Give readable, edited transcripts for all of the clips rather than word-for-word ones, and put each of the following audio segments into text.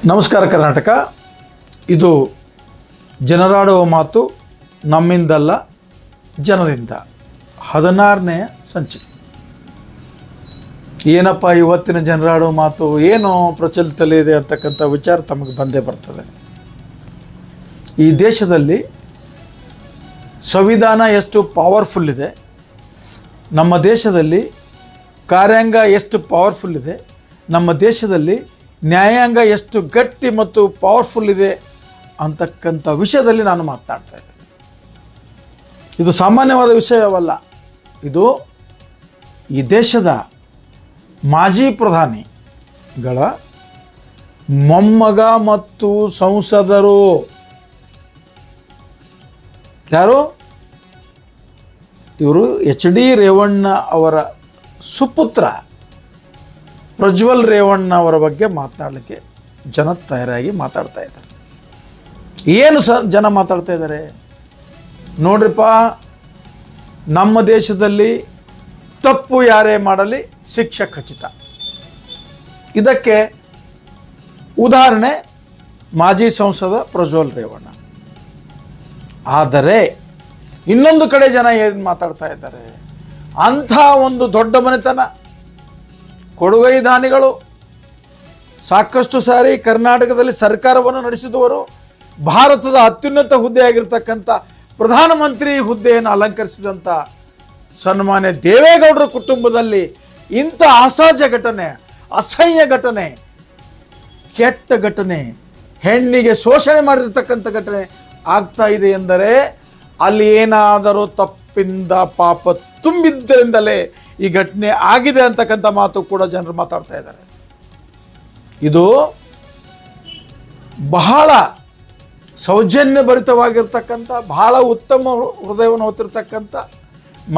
ನಮಸ್ಕಾರ ಕರ್ನಾಟಕ. ಇದು ಜನರಾಡುವ ಮಾತು ನಮ್ಮಿಂದಲ್ಲ ಜನರಿಂದ 16ನೇ ಸಂಚಿಕೆ. ಏನಪ್ಪ ಇವತ್ತಿನ ಜನರಾಡುವ ಮಾತು ಏನು ಪ್ರಚಲಿತದಲ್ಲಿದೆ ಅಂತಕ್ಕಂಥ ವಿಚಾರ ತಮಗೆ ಬಂದೇ ಬರ್ತದೆ. ಈ ದೇಶದಲ್ಲಿ ಸಂವಿಧಾನ ಎಷ್ಟು ಪವರ್ಫುಲ್ ಇದೆ, ನಮ್ಮ ದೇಶದಲ್ಲಿ ಕಾರ್ಯಾಂಗ ಎಷ್ಟು ಪವರ್ಫುಲ್ ಇದೆ, ನಮ್ಮ ದೇಶದಲ್ಲಿ ನ್ಯಾಯಾಂಗ ಎಷ್ಟು ಗಟ್ಟಿ ಮತ್ತು ಪವರ್ಫುಲ್ ಇದೆ ಅಂತಕ್ಕಂಥ ವಿಷಯದಲ್ಲಿ ನಾನು ಮಾತನಾಡ್ತಾ ಇದ್ದೇನೆ. ಇದು ಸಾಮಾನ್ಯವಾದ ವಿಷಯವಲ್ಲ. ಇದು ಈ ದೇಶದ ಮಾಜಿ ಪ್ರಧಾನಿಗಳ ಮೊಮ್ಮಗ ಮತ್ತು ಸಂಸದರು. ಯಾರು ಇವರು? HD ರೇವಣ್ಣ ಅವರ ಸುಪುತ್ರ ಪ್ರಜ್ವಲ್ ರೇವಣ್ಣ ಅವರ ಬಗ್ಗೆ ಮಾತನಾಡಲಿಕ್ಕೆ ಜನ ತಯಾರಾಗಿ ಮಾತಾಡ್ತಾ ಇದ್ದಾರೆ. ಏನು ಜನ ಮಾತಾಡ್ತಾ ಇದ್ದಾರೆ ನೋಡ್ರಿಪ್ಪ, ನಮ್ಮ ದೇಶದಲ್ಲಿ ತಪ್ಪು ಯಾರೇ ಮಾಡಲಿ ಶಿಕ್ಷೆ ಖಚಿತ. ಇದಕ್ಕೆ ಉದಾಹರಣೆ ಮಾಜಿ ಸಂಸದ ಪ್ರಜ್ವಲ್ ರೇವಣ್ಣ. ಆದರೆ ಇನ್ನೊಂದು ಕಡೆ ಜನ ಏನು ಮಾತಾಡ್ತಾ ಇದ್ದಾರೆ, ಅಂಥ ಒಂದು ದೊಡ್ಡ ಮನೆತನ, ಕೊಡುಗೈ ದಾನಿಗಳು, ಸಾಕಷ್ಟು ಸಾರಿ ಕರ್ನಾಟಕದಲ್ಲಿ ಸರ್ಕಾರವನ್ನು ನಡೆಸಿದವರು, ಭಾರತದ ಅತ್ಯುನ್ನತ ಹುದ್ದೆಯಾಗಿರ್ತಕ್ಕಂಥ ಪ್ರಧಾನಮಂತ್ರಿ ಹುದ್ದೆಯನ್ನು ಅಲಂಕರಿಸಿದಂಥ ಸನ್ಮಾನ್ಯ ದೇವೇಗೌಡರ ಕುಟುಂಬದಲ್ಲಿ ಇಂಥ ಅಸಹಜ ಘಟನೆ, ಅಸಹ್ಯ ಘಟನೆ, ಕೆಟ್ಟ ಘಟನೆ, ಹೆಣ್ಣಿಗೆ ಶೋಷಣೆ ಮಾಡಿರ್ತಕ್ಕಂಥ ಘಟನೆ ಆಗ್ತಾ ಇದೆ ಎಂದರೆ ಅಲ್ಲಿ ಏನಾದರೂ ತಪ್ಪಿಂದ ಪಾಪ ತುಂಬಿದ್ದರಿಂದಲೇ ಈ ಘಟನೆ ಆಗಿದೆ ಅಂತಕ್ಕಂಥ ಮಾತು ಕೂಡ ಜನರು ಮಾತಾಡ್ತಾ ಇದ್ದಾರೆ. ಇದು ಬಹಳ ಸೌಜನ್ಯ ಭರಿತವಾಗಿರ್ತಕ್ಕಂಥ, ಬಹಳ ಉತ್ತಮ ಹೃದಯವನ್ನು ಹೊತ್ತಿರ್ತಕ್ಕಂಥ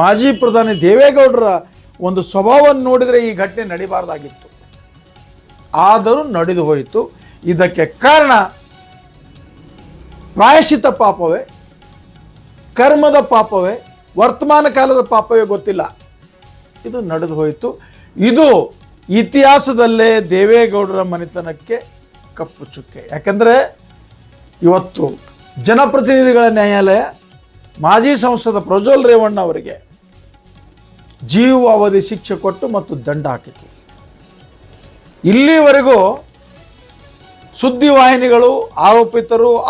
ಮಾಜಿ ಪ್ರಧಾನಿ ದೇವೇಗೌಡರ ಒಂದು ಸ್ವಭಾವವನ್ನು ನೋಡಿದರೆ ಈ ಘಟನೆ ನಡಿಬಾರ್ದಾಗಿತ್ತು. ಆದರೂ ನಡೆದು ಹೋಯಿತು. ಇದಕ್ಕೆ ಕಾರಣ ಪ್ರಾಯಶ್ಚಿತ್ತ ಪಾಪವೇ, ಕರ್ಮದ ಪಾಪವೇ, ವರ್ತಮಾನ ಕಾಲದ ಪಾಪವೇ ಗೊತ್ತಿಲ್ಲ, ಇದು ನಡೆದು ಹೋಯಿತು. ಇದು ಇತಿಹಾಸದಲ್ಲೇ ದೇವೇಗೌಡರ ಮನೆತನಕ್ಕೆ ಕಪ್ಪು ಚುಕ್ಕೆ. ಯಾಕಂದರೆ ಇವತ್ತು ಜನಪ್ರತಿನಿಧಿಗಳ ನ್ಯಾಯಾಲಯ ಮಾಜಿ ಸಂಸದ ಪ್ರಜ್ವಲ್ ರೇವಣ್ಣ ಅವರಿಗೆ ಜೀವಾವಧಿ ಶಿಕ್ಷೆ ಕೊಟ್ಟು ಮತ್ತು ದಂಡ ಹಾಕಿತು. ಇಲ್ಲಿವರೆಗೂ ಸುದ್ದಿವಾಹಿನಿಗಳು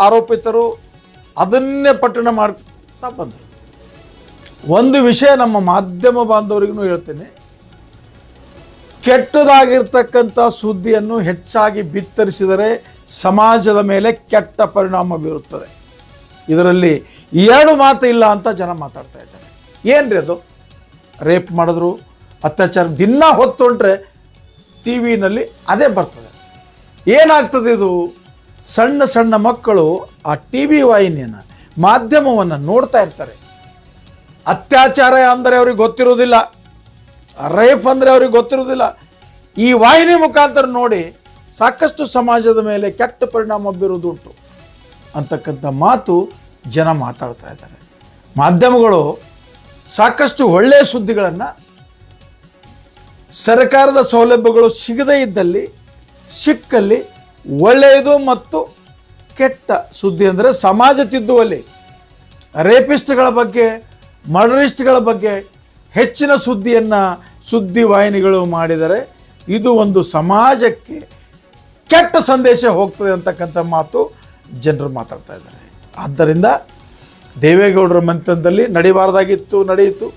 ಆರೋಪಿತರು ಅದನ್ನೇ ಪಟ್ಟಣ ಮಾಡ್ತಾ ಬಂದರು. ಒಂದು ವಿಷಯ ನಮ್ಮ ಮಾಧ್ಯಮ ಬಾಂಧವರಿಗೂ ಹೇಳ್ತೇನೆ, ಕೆಟ್ಟದಾಗಿರ್ತಕ್ಕಂಥ ಸುದ್ದಿಯನ್ನು ಹೆಚ್ಚಾಗಿ ಬಿತ್ತರಿಸಿದರೆ ಸಮಾಜದ ಮೇಲೆ ಕೆಟ್ಟ ಪರಿಣಾಮ ಬೀರುತ್ತದೆ. ಇದರಲ್ಲಿ ಎರಡು ಮಾತು ಇಲ್ಲ ಅಂತ ಜನ ಮಾತಾಡ್ತಾ ಇದ್ದಾರೆ. ಏನ್ರಿ ಅದು? ರೇಪ್ ಮಾಡಿದ್ರು, ಅತ್ಯಾಚಾರ, ದಿನ ಹೊತ್ತೊಂಡ್ರೆ ಟಿ ವಿನಲ್ಲಿ ಅದೇ ಬರ್ತದೆ. ಏನಾಗ್ತದೆ ಇದು? ಸಣ್ಣ ಸಣ್ಣ ಮಕ್ಕಳು ಆ ಟಿ ವಿ ವಾಹಿನಿಯನ್ನು, ಮಾಧ್ಯಮವನ್ನು ನೋಡ್ತಾ ಇರ್ತಾರೆ. ಅತ್ಯಾಚಾರ ಅಂದರೆ ಅವ್ರಿಗೆ ಗೊತ್ತಿರೋದಿಲ್ಲ, ರೇಪ್ ಅಂದರೆ ಅವ್ರಿಗೆ ಗೊತ್ತಿರೋದಿಲ್ಲ. ಈ ವಾಹಿನಿ ಮುಖಾಂತರ ನೋಡಿ ಸಾಕಷ್ಟು ಸಮಾಜದ ಮೇಲೆ ಕೆಟ್ಟ ಪರಿಣಾಮ ಬೀರುವುದುಂಟು ಅಂತಕ್ಕಂಥ ಮಾತು ಜನ ಮಾತಾಡ್ತಾ ಇದ್ದಾರೆ. ಮಾಧ್ಯಮಗಳು ಸಾಕಷ್ಟು ಒಳ್ಳೆಯ ಸುದ್ದಿಗಳನ್ನು, ಸರ್ಕಾರದ ಸೌಲಭ್ಯಗಳು ಸಿಗದೇ ಇದ್ದಲ್ಲಿ ಸಿಕ್ಕಲ್ಲಿ ಒಳ್ಳೆಯದು ಮತ್ತು ಕೆಟ್ಟ ಸುದ್ದಿ ಅಂದರೆ ಸಮಾಜ ತಿದ್ದುವಲ್ಲಿ ರೇಪಿಸ್ಟ್ಗಳ ಬಗ್ಗೆ, ಮರ್ಡರಿಸ್ಟ್ಗಳ ಬಗ್ಗೆ ಹೆಚ್ಚಿನ ಸುದ್ದಿ ವಾಹಿನಿಗಳು ಮಾಡಿದರೆ ಇದು ಒಂದು ಸಮಾಜಕ್ಕೆ ಕೆಟ್ಟ ಸಂದೇಶ ಹೋಗ್ತದೆ ಅಂತಕ್ಕಂಥ ಮಾತು ಜನರು ಮಾತಾಡ್ತಾ ಇದ್ದಾರೆ. ಆದ್ದರಿಂದ ದೇವೇಗೌಡರ ಮನೆತನದಲ್ಲಿ ನಡಿಬಾರ್ದಾಗಿತ್ತು, ನಡೆಯಿತು,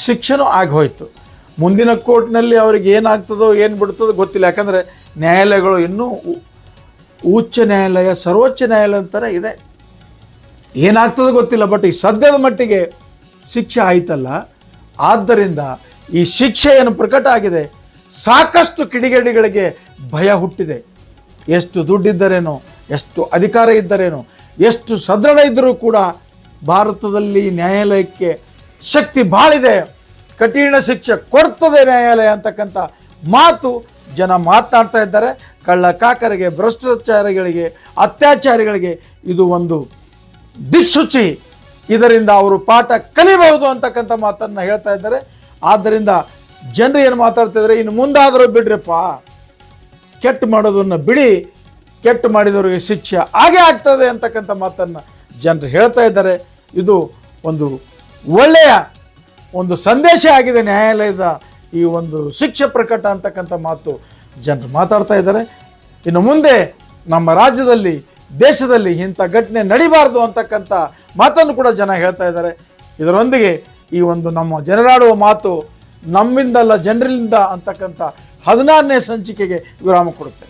ಶಿಕ್ಷೆನೂ ಆಗೋಯ್ತು. ಮುಂದಿನ ಕೋರ್ಟ್ನಲ್ಲಿ ಅವ್ರಿಗೆ ಏನಾಗ್ತದೋ ಏನು ಬಿಡ್ತದೋ ಗೊತ್ತಿಲ್ಲ. ಯಾಕಂದರೆ ನ್ಯಾಯಾಲಯಗಳು ಇನ್ನೂ ಉಚ್ಚ ನ್ಯಾಯಾಲಯ, ಸರ್ವೋಚ್ಚ ನ್ಯಾಯಾಲಯ ಅಂತಾರೆ ಇದೆ, ಏನಾಗ್ತದೋ ಗೊತ್ತಿಲ್ಲ. ಬಟ್ ಈ ಸದ್ಯದ ಮಟ್ಟಿಗೆ ಶಿಕ್ಷೆ ಆಯ್ತಲ್ಲ, ಆದ್ದರಿಂದ ಈ ಶಿಕ್ಷೆ ಏನು ಪ್ರಕಟ ಆಗಿದೆ, ಸಾಕಷ್ಟು ಕಿಡಿಗೇಡಿಗಳಿಗೆ ಭಯ ಹುಟ್ಟಿದೆ. ಎಷ್ಟು ದುಡ್ಡಿದ್ದರೇನೋ, ಎಷ್ಟು ಅಧಿಕಾರ ಇದ್ದರೇನೋ, ಎಷ್ಟು ಸದೃಢ ಇದ್ದರೂ ಕೂಡ ಭಾರತದಲ್ಲಿ ನ್ಯಾಯಾಲಯಕ್ಕೆ ಶಕ್ತಿ ಭಾಳಿದೆ, ಕಠಿಣ ಶಿಕ್ಷೆ ಕೊಡ್ತದೆ ನ್ಯಾಯಾಲಯ ಅಂತಕ್ಕಂಥ ಮಾತು ಜನ ಮಾತನಾಡ್ತಾ ಇದ್ದಾರೆ. ಕಳ್ಳಕಾಕರಿಗೆ, ಭ್ರಷ್ಟಾಚಾರಿಗಳಿಗೆ, ಅತ್ಯಾಚಾರಿಗಳಿಗೆ ಇದು ಒಂದು ದಿಕ್ಸೂಚಿ. ಇದರಿಂದ ಅವರು ಪಾಠ ಕಲಿಬಹುದು ಅಂತಕ್ಕಂಥ ಮಾತನ್ನು ಹೇಳ್ತಾ ಇದ್ದಾರೆ. ಆದ್ದರಿಂದ ಜನರು ಏನು ಮಾತಾಡ್ತಿದ್ದಾರೆ, ಇನ್ನು ಮುಂದಾದರೂ ಬಿಡ್ರಪ್ಪ, ಕೆಟ್ಟ ಮಾಡೋದನ್ನು ಬಿಡಿ, ಕೆಟ್ಟ ಮಾಡಿದವರಿಗೆ ಶಿಕ್ಷೆ ಹಾಗೆ ಆಗ್ತದೆ ಅಂತಕ್ಕಂಥ ಮಾತನ್ನು ಜನರು ಹೇಳ್ತಾ ಇದ್ದಾರೆ. ಇದು ಒಂದು ಒಳ್ಳೆಯ ಒಂದು ಸಂದೇಶ ಆಗಿದೆ. ನ್ಯಾಯಾಲಯದ ಈ ಒಂದು ಶಿಕ್ಷೆ ಪ್ರಕಟ ಅಂತಕ್ಕಂಥ ಮಾತು ಜನರು ಮಾತಾಡ್ತಾ ಇದ್ದಾರೆ. ಇನ್ನು ಮುಂದೆ ನಮ್ಮ ರಾಜ್ಯದಲ್ಲಿ ದೇಶದಲ್ಲಿ ಇಂಥ ಘಟನೆ ನಡಿಬಾರ್ದು ಅಂತಕ್ಕಂಥ ಮಾತನ್ನು ಕೂಡ ಜನ ಹೇಳ್ತಾ ಇದ್ದಾರೆ. ಇದರೊಂದಿಗೆ ಈ ಒಂದು ನಮ್ಮ ಜನರಾಡುವ ಮಾತು ನಮ್ಮಿಂದಲ್ಲ ಜನರಿಂದ ಅಂತಕ್ಕಂಥ 16ನೇ ಸಂಚಿಕೆಗೆ ವಿರಾಮ ಕೊಡುತ್ತೆ.